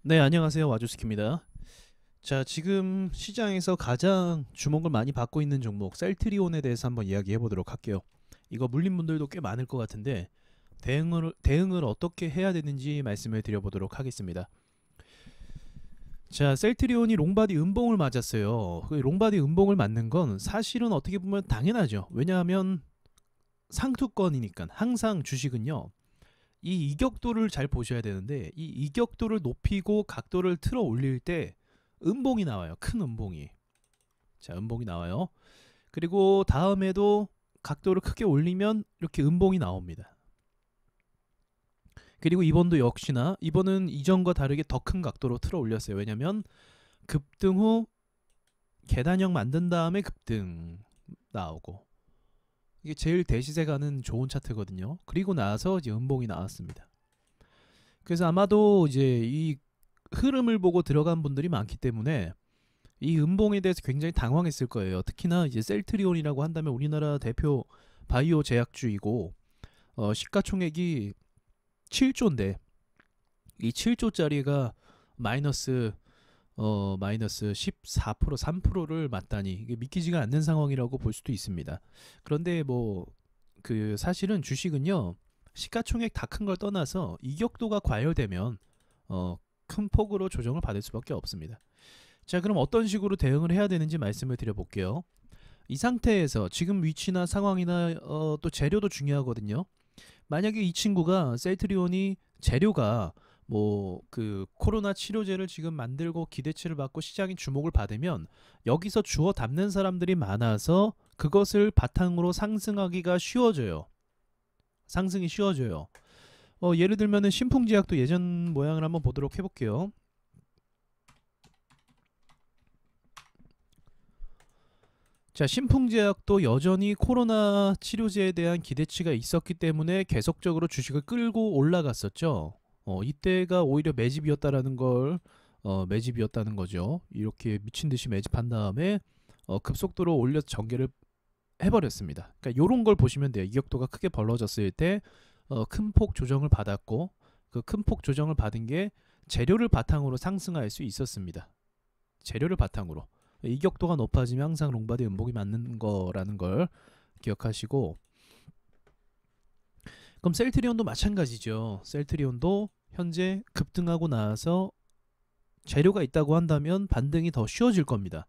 네, 안녕하세요. 와주스키입니다. 자, 지금 시장에서 가장 주목을 많이 받고 있는 종목 셀트리온에 대해서 한번 이야기해 보도록 할게요. 이거 물린 분들도 꽤 많을 것 같은데 대응을 어떻게 해야 되는지 말씀을 드려보도록 하겠습니다. 자, 셀트리온이 롱바디 음봉을 맞았어요. 그 롱바디 음봉을 맞는 건 사실은 어떻게 보면 당연하죠. 왜냐하면 상투권이니까 항상 주식은요. 이 이격도를 잘 보셔야 되는데 이 이격도를 높이고 각도를 틀어 올릴 때 음봉이 나와요. 큰 음봉이. 자, 음봉이 나와요. 그리고 다음에도 각도를 크게 올리면 이렇게 음봉이 나옵니다. 그리고 이번도 역시나 이번은 이전과 다르게 더 큰 각도로 틀어 올렸어요. 왜냐면 급등 후 계단형 만든 다음에 급등 나오고 이게 제일 대시세 가는 좋은 차트거든요. 그리고 나서 이제 음봉이 나왔습니다. 그래서 아마도 이제 이 흐름을 보고 들어간 분들이 많기 때문에 이 음봉에 대해서 굉장히 당황했을 거예요. 특히나 이제 셀트리온이라고 한다면 우리나라 대표 바이오 제약주이고 시가총액이 7조인데 이 7조짜리가 마이너스 마이너스 14% 3%를 맞다니 이게 믿기지가 않는 상황이라고 볼 수도 있습니다. 그런데 뭐 그 사실은 주식은요 시가총액 다 큰 걸 떠나서 이격도가 과열되면 큰 폭으로 조정을 받을 수밖에 없습니다. 자, 그럼 어떤 식으로 대응을 해야 되는지 말씀을 드려볼게요. 이 상태에서 지금 위치나 상황이나 또 재료도 중요하거든요. 만약에 이 친구가 셀트리온이 재료가 뭐 그 코로나 치료제를 지금 만들고 기대치를 받고 시장이 주목을 받으면 여기서 주워 담는 사람들이 많아서 그것을 바탕으로 상승하기가 쉬워져요. 상승이 쉬워져요. 예를 들면은 신풍제약도 예전 모양을 한번 보도록 해볼게요. 자, 신풍제약도 여전히 코로나 치료제에 대한 기대치가 있었기 때문에 계속적으로 주식을 끌고 올라갔었죠. 이때가 오히려 매집이었다라는 걸 매집이었다는 거죠. 이렇게 미친 듯이 매집한 다음에 급속도로 올려 전개를 해버렸습니다. 그러니까 이런 걸 보시면 돼요. 이격도가 크게 벌어졌을 때 큰 폭 조정을 받았고 그 큰 폭 조정을 받은 게 재료를 바탕으로 상승할 수 있었습니다. 재료를 바탕으로 이격도가 높아지면 항상 롱바디 음봉이 맞는 거라는 걸 기억하시고 그럼 셀트리온도 마찬가지죠. 셀트리온도 현재 급등하고 나서 재료가 있다고 한다면 반등이 더 쉬워질 겁니다.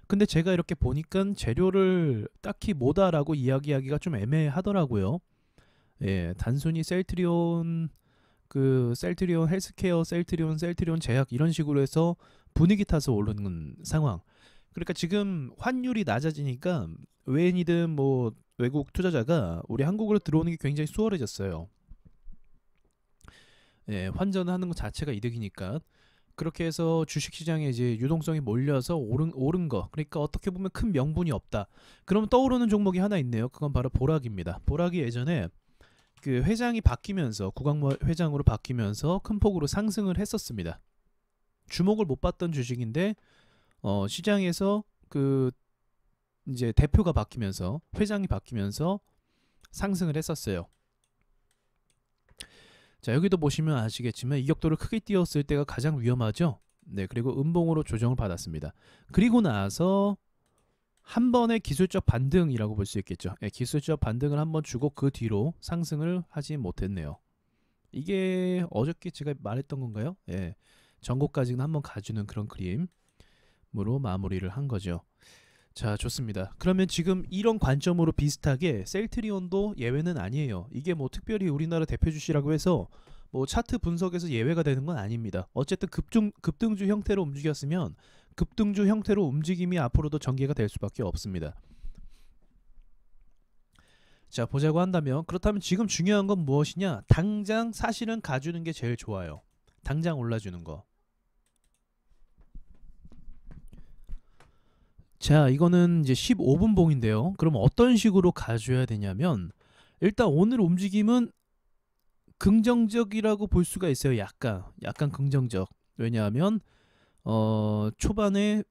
근데 제가 이렇게 보니까 재료를 딱히 뭐다라고 이야기하기가 좀 애매하더라고요. 예, 단순히 셀트리온 셀트리온 헬스케어, 셀트리온 제약 이런 식으로 해서 분위기 타서 오르는 상황. 그러니까 지금 환율이 낮아지니까 외인이든 뭐 외국 투자자가 우리 한국으로 들어오는 게 굉장히 수월해졌어요. 예, 환전하는 것 자체가 이득이니까. 그렇게 해서 주식시장에 이제 유동성이 몰려서 오른 거. 그러니까 어떻게 보면 큰 명분이 없다. 그럼 떠오르는 종목이 하나 있네요. 그건 바로 보락입니다. 보락이 예전에 그 회장이 바뀌면서 구광모 회장으로 바뀌면서 큰 폭으로 상승을 했었습니다. 주목을 못 받던 주식인데 시장에서 그 이제 대표가 바뀌면서 회장이 바뀌면서 상승을 했었어요. 자, 여기도 보시면 아시겠지만 이격도를 크게 띄웠을 때가 가장 위험하죠. 네, 그리고 음봉으로 조정을 받았습니다. 그리고 나서 한 번의 기술적 반등이라고 볼 수 있겠죠. 네, 기술적 반등을 한번 주고 그 뒤로 상승을 하지 못했네요. 이게 어저께 제가 말했던 건가요? 예, 전고까지는 한번 가주는 그런 그림으로 마무리를 한 거죠. 자, 좋습니다. 그러면 지금 이런 관점으로 비슷하게 셀트리온도 예외는 아니에요. 이게 뭐 특별히 우리나라 대표 주시라고 해서 뭐 차트 분석에서 예외가 되는 건 아닙니다. 어쨌든 급등주 형태로 움직였으면 급등주 형태로 움직임이 앞으로도 전개가 될 수밖에 없습니다. 자, 보자고 한다면 그렇다면 지금 중요한 건 무엇이냐? 당장 사실은 가주는 게 제일 좋아요. 당장 올라주는 거. 자, 이거는 이제 15분 봉인데요. 그럼 어떤 식으로 가줘야 되냐면 일단 오늘 움직임은 긍정적이라고 볼 수가 있어요. 약간 긍정적. 왜냐하면 초반에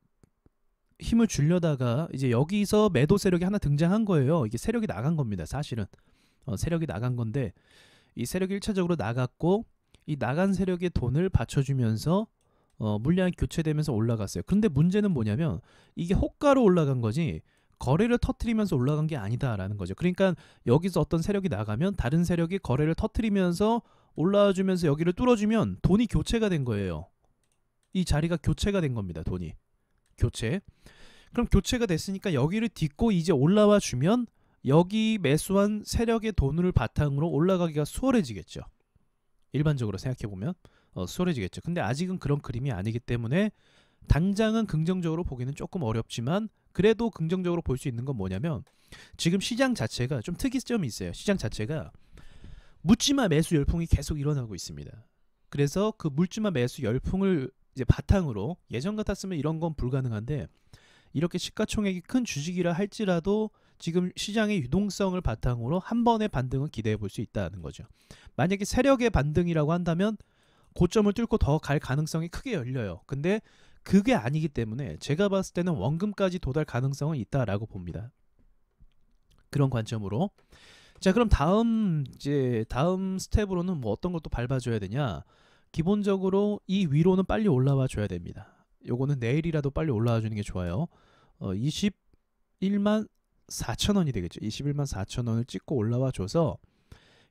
힘을 주려다가 이제 여기서 매도 세력이 하나 등장한 거예요. 이게 세력이 나간 겁니다. 사실은 세력이 나간 건데 이 세력이 1차적으로 나갔고 이 나간 세력의 돈을 받쳐주면서 물량이 교체되면서 올라갔어요. 그런데 문제는 뭐냐면 이게 호가로 올라간 거지 거래를 터트리면서 올라간 게 아니다라는 거죠. 그러니까 여기서 어떤 세력이 나가면 다른 세력이 거래를 터트리면서 올라와주면서 여기를 뚫어주면 돈이 교체가 된 거예요. 이 자리가 교체가 된 겁니다. 돈이 교체. 그럼 교체가 됐으니까 여기를 딛고 이제 올라와 주면 여기 매수한 세력의 돈을 바탕으로 올라가기가 수월해지겠죠. 일반적으로 생각해보면 수월해지겠죠. 근데 아직은 그런 그림이 아니기 때문에 당장은 긍정적으로 보기는 조금 어렵지만 그래도 긍정적으로 볼 수 있는 건 뭐냐면 지금 시장 자체가 좀 특이점이 있어요. 시장 자체가 묻지마 매수 열풍이 계속 일어나고 있습니다. 그래서 그 묻지마 매수 열풍을 이제 바탕으로 예전 같았으면 이런 건 불가능한데 이렇게 시가총액이 큰 주식이라 할지라도 지금 시장의 유동성을 바탕으로 한 번의 반등은 기대해 볼 수 있다는 거죠. 만약에 세력의 반등이라고 한다면 고점을 뚫고 더 갈 가능성이 크게 열려요. 근데 그게 아니기 때문에 제가 봤을 때는 원금까지 도달 가능성은 있다라고 봅니다. 그런 관점으로. 자, 그럼 다음 스텝으로는 뭐 어떤 것도 밟아줘야 되냐? 기본적으로 이 위로는 빨리 올라와 줘야 됩니다. 요거는 내일이라도 빨리 올라와 주는 게 좋아요. 21만 4천원이 되겠죠. 21만 4천원을 찍고 올라와 줘서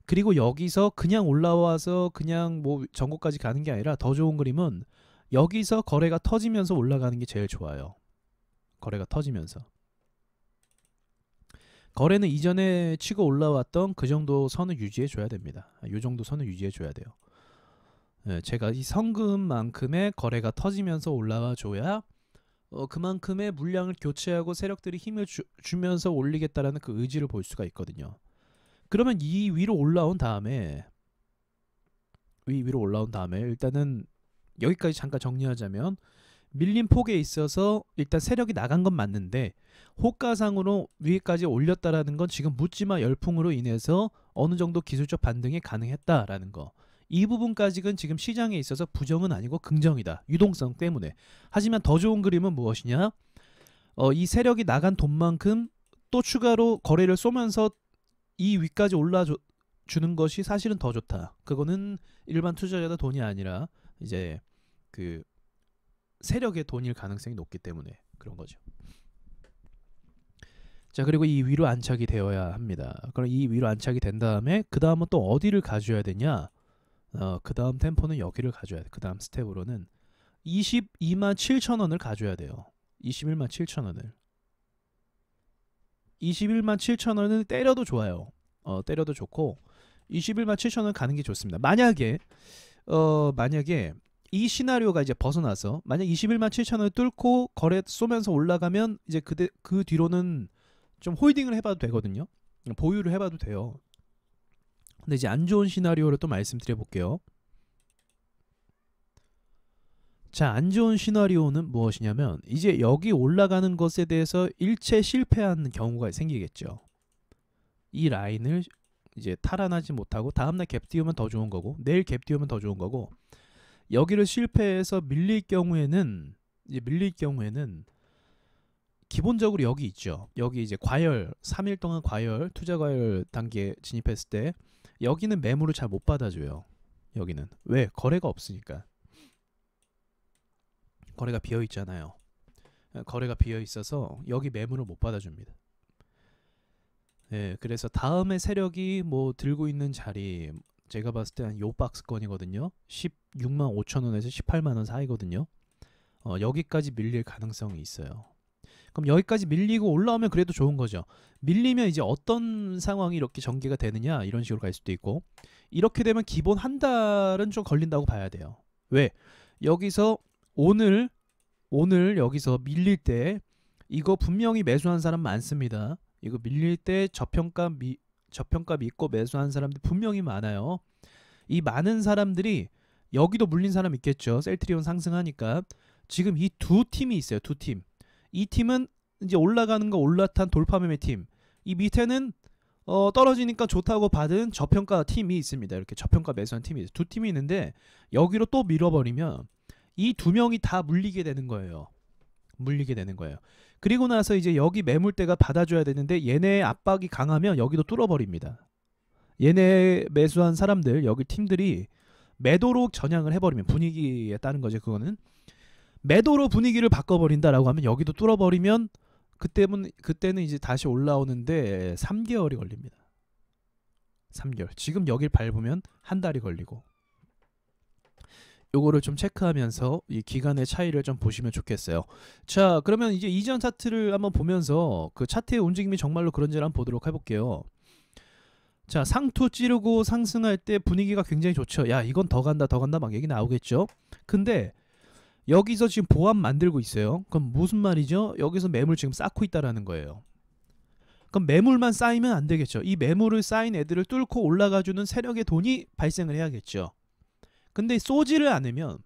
그리고 여기서 그냥 올라와서 그냥 뭐 전고까지 가는 게 아니라 더 좋은 그림은 여기서 거래가 터지면서 올라가는 게 제일 좋아요. 거래가 터지면서. 거래는 이전에 치고 올라왔던 그 정도 선을 유지해 줘야 됩니다. 이 정도 선을 유지해 줘야 돼요. 제가 이 성금만큼의 거래가 터지면서 올라와 줘야 그만큼의 물량을 교체하고 세력들이 힘을 주면서 올리겠다라는 그 의지를 볼 수가 있거든요. 그러면 이 위로 올라온 다음에 일단은 여기까지 잠깐 정리하자면 밀린 폭에 있어서 일단 세력이 나간 건 맞는데 호가상으로 위에까지 올렸다라는 건 지금 묻지마 열풍으로 인해서 어느 정도 기술적 반등이 가능했다라는 거. 이 부분까지는 지금 시장에 있어서 부정은 아니고 긍정이다. 유동성 때문에. 하지만 더 좋은 그림은 무엇이냐? 이 세력이 나간 돈만큼 또 추가로 거래를 쏘면서 이 위까지 올라주는 것이 사실은 더 좋다. 그거는 일반 투자자의 돈이 아니라 이제 그 세력의 돈일 가능성이 높기 때문에 그런 거죠. 자, 그리고 이 위로 안착이 되어야 합니다. 그럼 이 위로 안착이 된 다음에 그 다음은 또 어디를 가져야 되냐? 그 다음 템포는 여기를 가져야 돼. 그 다음 스텝으로는 22만 7천원을 가져야 돼요. 21만 7천원을. 21만 7천원을 때려도 좋아요. 때려도 좋고 21만 7천원 가는 게 좋습니다. 만약에 이 시나리오가 이제 벗어나서 만약 21만 7천원을 뚫고 거래 쏘면서 올라가면 이제 그 뒤로는 좀 홀딩을 해봐도 되거든요. 보유를 해봐도 돼요. 근데 이제 안 좋은 시나리오를 또 말씀드려 볼게요. 자, 안 좋은 시나리오는 무엇이냐면 이제 여기 올라가는 것에 대해서 일체 실패하는 경우가 생기겠죠. 이 라인을 이제 탈환하지 못하고 다음날 갭 띄우면 더 좋은 거고 내일 갭 띄우면 더 좋은 거고 여기를 실패해서 밀릴 경우에는 기본적으로 여기 있죠. 여기 이제 과열 3일 동안 과열 투자 과열 단계에 진입했을 때 여기는 매물을 잘 못 받아줘요. 여기는 왜? 거래가 없으니까. 거래가 비어 있잖아요. 거래가 비어 있어서 여기 매물을 못 받아줍니다. 그래서 다음에 세력이 뭐 들고 있는 자리 제가 봤을 때 한 요 박스권이거든요. 16만 5천원에서 18만원 사이거든요. 여기까지 밀릴 가능성이 있어요. 그럼 여기까지 밀리고 올라오면 그래도 좋은 거죠. 밀리면 이제 어떤 상황이 이렇게 전개가 되느냐 이런 식으로 갈 수도 있고 이렇게 되면 기본 한 달은 좀 걸린다고 봐야 돼요. 왜? 여기서 오늘 여기서 밀릴 때 이거 분명히 매수한 사람 많습니다. 이거 밀릴 때 저평가 믿고 매수한 사람들 분명히 많아요. 이 많은 사람들이 여기도 물린 사람 있겠죠. 셀트리온 상승하니까 지금 이 두 팀이 있어요. 두 팀. 이 팀은 이제 올라가는 거 올라탄 돌파 매매 팀. 이 밑에는 떨어지니까 좋다고 받은 저평가 팀이 있습니다. 이렇게 저평가 매수한 팀이 두 팀이 있는데 여기로 또 밀어버리면 이 두 명이 다 물리게 되는 거예요. 그리고 나서 이제 여기 매물대가 받아줘야 되는데 얘네의 압박이 강하면 여기도 뚫어버립니다. 얘네 매수한 사람들 여기 팀들이 매도로 전향을 해버리면 분위기에 따른 거죠. 그거는 매도로 분위기를 바꿔버린다라고 하면 여기도 뚫어버리면 그때는 이제 다시 올라오는데 3개월이 걸립니다. 3개월. 지금 여길 밟으면 한 달이 걸리고. 요거를 좀 체크하면서 이 기간의 차이를 좀 보시면 좋겠어요. 자, 그러면 이제 이전 차트를 한번 보면서 그 차트의 움직임이 정말로 그런지를 한번 보도록 해볼게요. 자, 상투 찌르고 상승할 때 분위기가 굉장히 좋죠. 야, 이건 더 간다 막 얘기 나오겠죠. 근데 여기서 지금 보합 만들고 있어요. 그럼 무슨 말이죠? 여기서 매물 지금 쌓고 있다라는 거예요. 그럼 매물만 쌓이면 안 되겠죠. 이 매물을 쌓인 애들을 뚫고 올라가주는 세력의 돈이 발생을 해야겠죠. 근데 쏘지를 않으면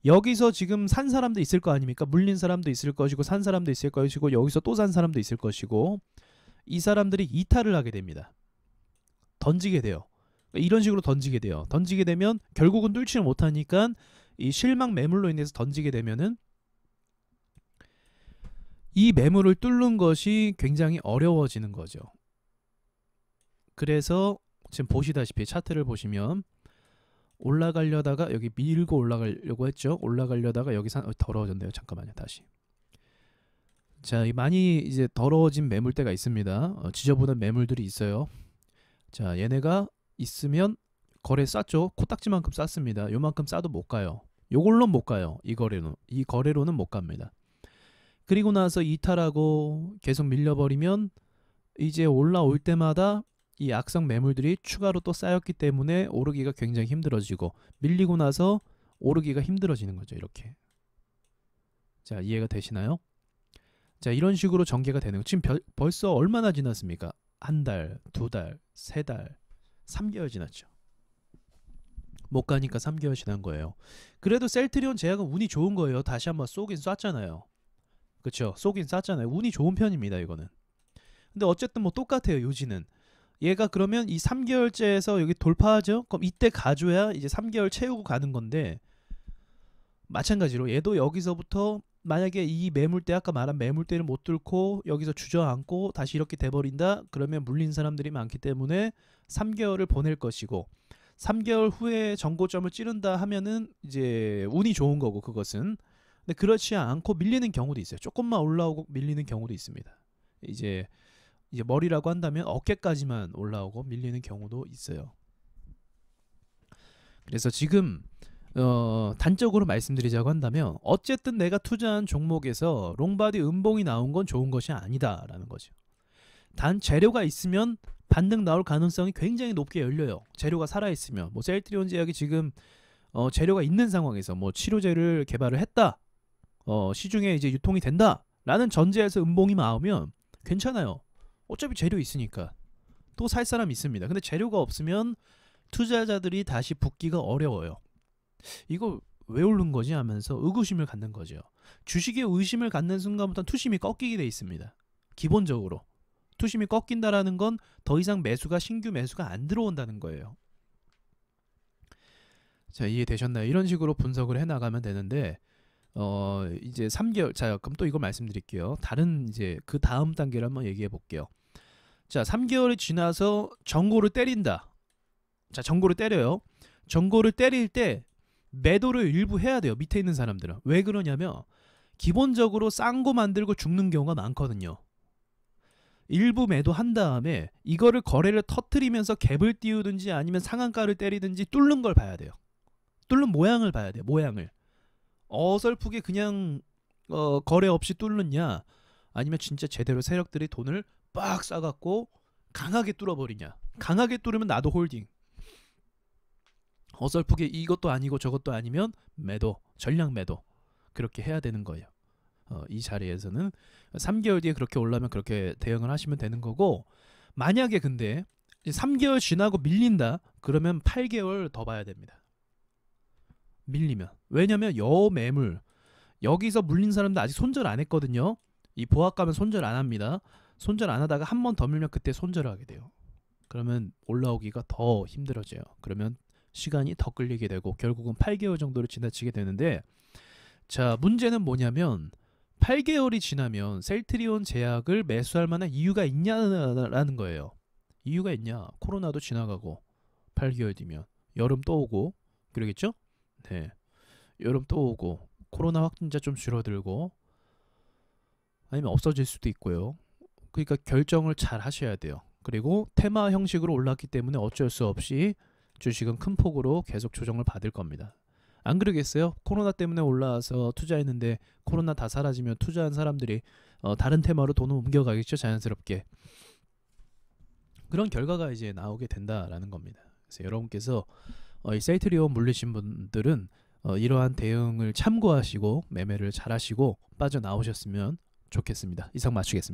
여기서 지금 산 사람도 있을 거 아닙니까? 물린 사람도 있을 것이고 산 사람도 있을 것이고 여기서 또 산 사람도 있을 것이고 이 사람들이 이탈을 하게 됩니다. 던지게 돼요. 이런 식으로 던지게 돼요. 던지게 되면 결국은 뚫지를 못하니까 이 실망 매물로 인해서 던지게 되면은 이 매물을 뚫는 것이 굉장히 어려워지는 거죠. 그래서 지금 보시다시피 차트를 보시면 올라가려다가 여기 밀고 올라가려고 했죠. 올라가려다가 여기 더러워졌네요. 잠깐만요. 다시. 자, 많이 이제 더러워진 매물대가 있습니다. 지저분한 매물들이 있어요. 자, 얘네가 있으면 거래 쌌죠. 코딱지만큼 쌌습니다. 요만큼 싸도 못 가요. 요걸로 못 가요. 이 거래로는 못 갑니다. 그리고 나서 이탈하고 계속 밀려버리면 이제 올라올 때마다 이 악성 매물들이 추가로 또 쌓였기 때문에 오르기가 굉장히 힘들어지고 밀리고 나서 오르기가 힘들어지는 거죠. 이렇게. 자, 이해가 되시나요? 자, 이런 식으로 전개가 되는 거. 지금 벌써 얼마나 지났습니까? 한 달, 두 달, 세 달, 3개월 지났죠. 못 가니까 3개월 지난 거예요. 그래도 셀트리온 제약은 운이 좋은 거예요. 다시 한번 쏘긴 쐈잖아요. 그쵸? 쏘긴 쐈잖아요. 운이 좋은 편입니다. 이거는. 근데 어쨌든 뭐 똑같아요. 요지는. 얘가 그러면 이 3개월째에서 여기 돌파하죠? 그럼 이때 가줘야 이제 3개월 채우고 가는 건데 마찬가지로 얘도 여기서부터 만약에 이 매물대 아까 말한 매물대를 못 뚫고 여기서 주저앉고 다시 이렇게 돼버린다? 그러면 물린 사람들이 많기 때문에 3개월을 보낼 것이고 3개월 후에 정고점을 찌른다 하면은 이제 운이 좋은 거고 그것은. 근데 그렇지 않고 밀리는 경우도 있어요. 조금만 올라오고 밀리는 경우도 있습니다. 이제 머리라고 한다면 어깨까지만 올라오고 밀리는 경우도 있어요. 그래서 지금 단적으로 말씀드리자고 한다면 어쨌든 내가 투자한 종목에서 롱바디 음봉이 나온 건 좋은 것이 아니다라는 거죠. 단 재료가 있으면 반등 나올 가능성이 굉장히 높게 열려요. 재료가 살아있으면. 뭐 셀트리온 제약이 지금 재료가 있는 상황에서 뭐 치료제를 개발을 했다. 시중에 이제 유통이 된다. 라는 전제에서 음봉이 나오면 괜찮아요. 어차피 재료 있으니까. 또 살 사람 있습니다. 근데 재료가 없으면 투자자들이 다시 붙기가 어려워요. 이거 왜 오른 거지 하면서 의구심을 갖는 거죠. 주식에 의심을 갖는 순간부터 투심이 꺾이게 돼 있습니다. 기본적으로. 투심이 꺾인다라는 건 더 이상 신규 매수가 안 들어온다는 거예요. 자, 이해되셨나요? 이런 식으로 분석을 해 나가면 되는데 이제 3개월. 자, 그럼 또 이거 말씀드릴게요. 다른 이제 그 다음 단계를 한번 얘기해 볼게요. 자, 3개월이 지나서 전고를 때린다. 자, 전고를 때려요. 전고를 때릴 때 매도를 일부 해야 돼요. 밑에 있는 사람들은. 왜 그러냐면 기본적으로 싼 거 만들고 죽는 경우가 많거든요. 일부 매도한 다음에 이거를 거래를 터트리면서 갭을 띄우든지 아니면 상한가를 때리든지 뚫는 걸 봐야 돼요. 뚫는 모양을 봐야 돼요. 모양을. 어설프게 그냥 거래 없이 뚫느냐 아니면 진짜 제대로 세력들이 돈을 빡 싸갖고 강하게 뚫어버리냐. 강하게 뚫으면 나도 홀딩. 어설프게 이것도 아니고 저것도 아니면 매도, 전량 매도. 그렇게 해야 되는 거예요. 이 자리에서는 3개월 뒤에 그렇게 올라면 그렇게 대응을 하시면 되는 거고, 만약에 근데 3개월 지나고 밀린다 그러면 8개월 더 봐야 됩니다. 밀리면. 왜냐면 매물 여기서 물린 사람도 아직 손절 안 했거든요. 이 보합감은 손절 안 합니다. 손절 안 하다가 한 번 더 밀면 그때 손절을 하게 돼요. 그러면 올라오기가 더 힘들어져요. 그러면 시간이 더 끌리게 되고 결국은 8개월 정도를 지나치게 되는데, 자, 문제는 뭐냐면 8개월이 지나면 셀트리온 제약을 매수할 만한 이유가 있냐라는 거예요. 이유가 있냐? 코로나도 지나가고 8개월 뒤면 여름 또 오고 그러겠죠? 네. 여름 또 오고 코로나 확진자 좀 줄어들고 아니면 없어질 수도 있고요. 그러니까 결정을 잘 하셔야 돼요. 그리고 테마 형식으로 올랐기 때문에 어쩔 수 없이 주식은 큰 폭으로 계속 조정을 받을 겁니다. 안 그러겠어요? 코로나 때문에 올라와서 투자했는데 코로나 다 사라지면 투자한 사람들이 다른 테마로 돈을 옮겨가겠죠, 자연스럽게. 그런 결과가 이제 나오게 된다라는 겁니다. 그래서 여러분께서 이 세이트리온 물리신 분들은 이러한 대응을 참고하시고 매매를 잘 하시고 빠져나오셨으면 좋겠습니다. 이상 마치겠습니다.